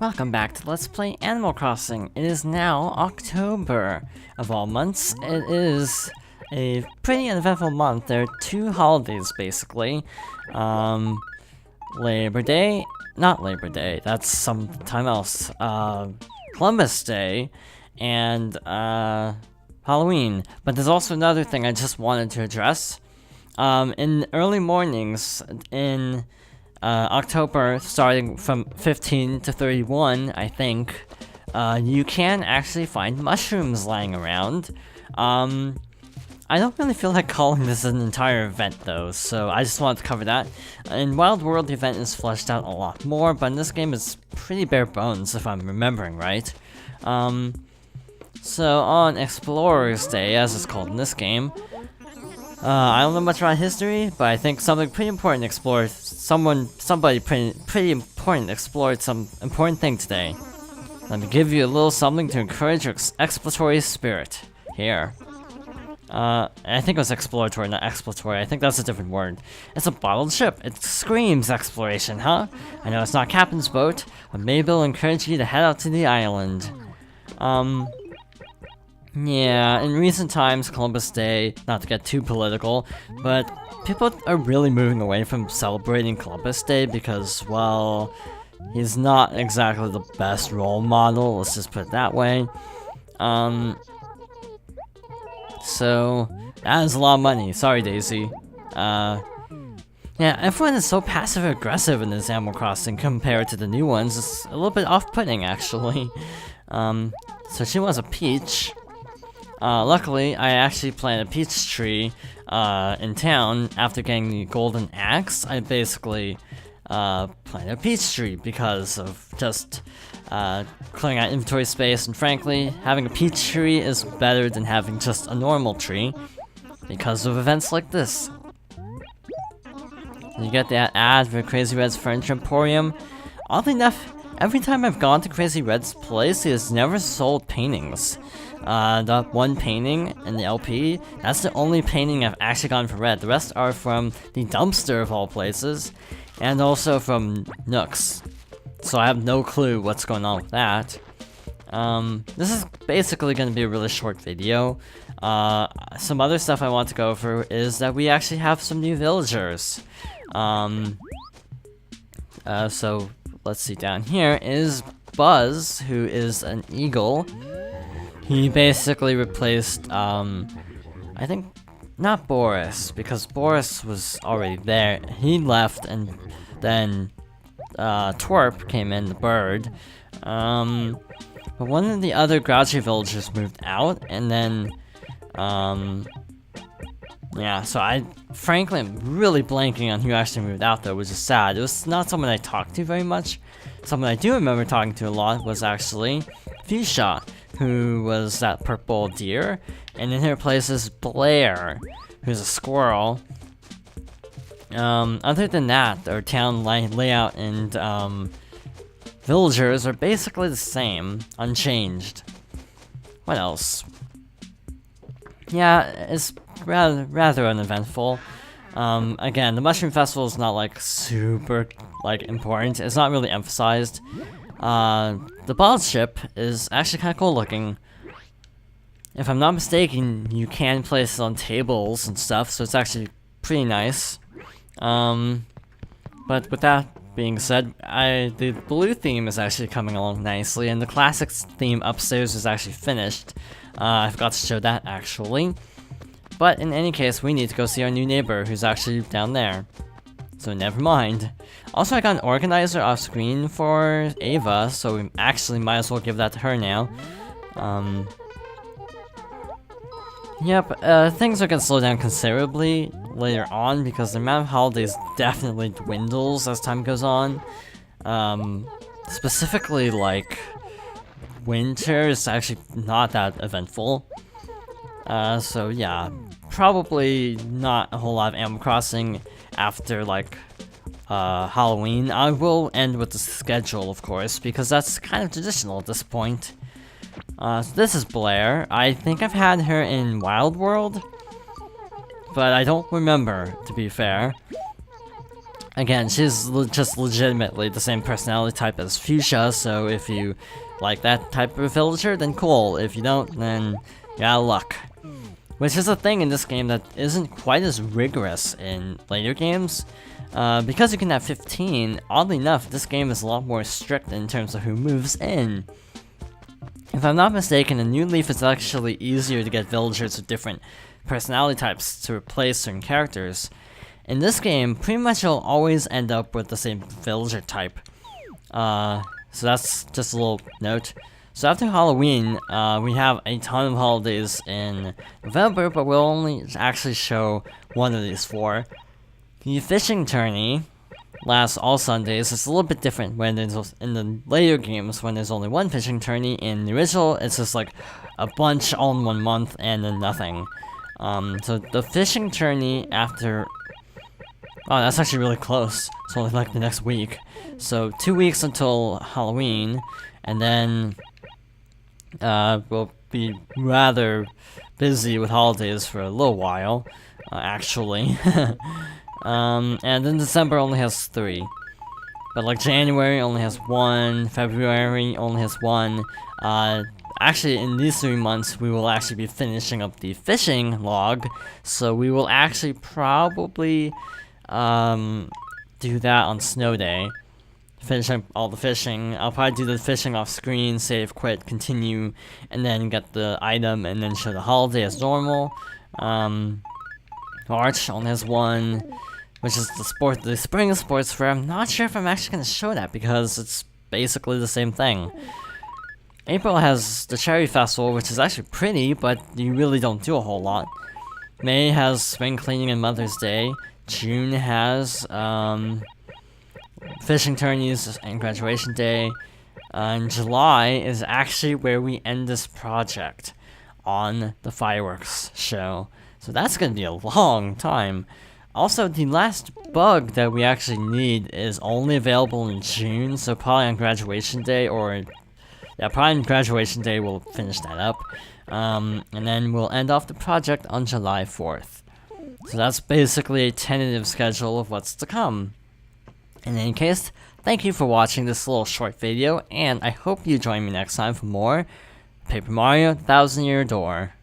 Welcome back to Let's Play Animal Crossing. It is now October. Of all months, it is a pretty uneventful month. There are two holidays, basically. Labor Day, not Labor Day, that's sometime else. Columbus Day, and Halloween. But there's also another thing I just wanted to address. In early mornings in October, starting from 15 to 31, I think, you can actually find mushrooms lying around. I don't really feel like calling this an entire event though, so I just wanted to cover that. In Wild World, the event is fleshed out a lot more, but in this game it's pretty bare bones, if I'm remembering right. So on Explorer's Day, as it's called in this game, I don't know much about history, but I think something pretty important explored. Somebody pretty important explored some important thing today. Let me give you a little something to encourage your exploratory spirit. Here. I think it was exploratory, not exploratory. I think that's a different word. It's a bottled ship. It screams exploration, huh? I know it's not Captain's boat, but maybe it'll encourage you to head out to the island. Yeah, in recent times, Columbus Day, not to get too political, but people are really moving away from celebrating Columbus Day because, well, he's not exactly the best role model, let's just put it that way. So, that is a lot of money. Sorry, Daisy. Yeah, everyone is so passive-aggressive in this Animal Crossing compared to the new ones. It's a little bit off-putting, actually. So she wants a peach. Luckily, I actually planted a peach tree in town. After getting the golden axe, I basically planted a peach tree because of just clearing out inventory space, and frankly, having a peach tree is better than having just a normal tree because of events like this. You get that ad for Crazy Red's Furniture Emporium. Oddly enough, every time I've gone to Crazy Red's place, he has never sold paintings. The one painting in the LP, that's the only painting I've actually gotten from Red. The rest are from the dumpster of all places, and also from Nooks. So I have no clue what's going on with that. This is basically going to be a really short video. Some other stuff I want to go over is that we actually have some new villagers. So let's see, down here is Buzz, who is an eagle. He basically replaced, I think, not Boris, because Boris was already there. He left, and then Twerp came in, the bird. But one of the other grouchy villagers moved out, and then, yeah, so I, frankly, am really blanking on who actually moved out, though, which is sad. It was not someone I talked to very much. Someone I do remember talking to a lot was actually Fuchsia, who was that purple deer, and in her place is Blair, who's a squirrel. Other than that, our town layout and villagers are basically the same, unchanged. What else? Yeah, it's rather uneventful. Again, the Mushroom Festival is not like super important. It's not really emphasized. The bottled ship is actually kind of cool looking. If I'm not mistaken, you can place it on tables and stuff, so it's actually pretty nice. But with that being said, the blue theme is actually coming along nicely, and the classics theme upstairs is actually finished. I forgot to show that actually. But in any case, we need to go see our new neighbor, who's actually down there. So never mind. Also, I got an organizer off screen for Ava, so we actually might as well give that to her now. Yep, things are gonna slow down considerably later on because the amount of holidays definitely dwindles as time goes on. Specifically, like, winter is actually not that eventful. So yeah, probably not a whole lot of Animal Crossing after, like, Halloween. I will end with the schedule, of course, because that's kind of traditional at this point. So this is Blair. I think I've had her in Wild World, but I don't remember, to be fair. Again, she's just legitimately the same personality type as Fuchsia, so if you like that type of villager, then cool. If you don't, then you're out of luck. Which is a thing in this game that isn't quite as rigorous in later games. Because you can have 15, oddly enough, this game is a lot more strict in terms of who moves in. If I'm not mistaken, in New Leaf it's actually easier to get villagers with different personality types to replace certain characters. In this game, pretty much you'll always end up with the same villager type. So that's just a little note. So after Halloween, we have a ton of holidays in November, but we'll only actually show one of these 4. The fishing tourney lasts all Sundays. It's a little bit different when there's in the later games when there's only one fishing tourney. In the original, it's just like a bunch all in one month and then nothing. So the fishing tourney after... Oh, that's actually really close. It's only like the next week. So 2 weeks until Halloween, and then we'll be rather busy with holidays for a little while, actually. And then December only has 3. But like January only has 1, February only has 1. Actually, in these 3 months, we will actually be finishing up the fishing log, so we will actually probably do that on snow day. Finish up all the fishing. I'll probably do the fishing off screen, save, quit, continue, and then get the item and then show the holiday as normal. March only has 1, which is the spring sports fair. I'm not sure if I'm actually gonna show that because it's basically the same thing. April has the Cherry Festival, which is actually pretty, but you really don't do a whole lot. May has spring cleaning and Mother's Day. June has fishing tourneys and graduation day. And July is actually where we end this project on the fireworks show. So that's going to be a long time. Also, the last bug that we actually need is only available in June, so probably on graduation day, or yeah, probably on graduation day we'll finish that up. And then we'll end off the project on July 4th. So that's basically a tentative schedule of what's to come. In any case, thank you for watching this little short video, and I hope you join me next time for more Paper Mario: Thousand Year Door.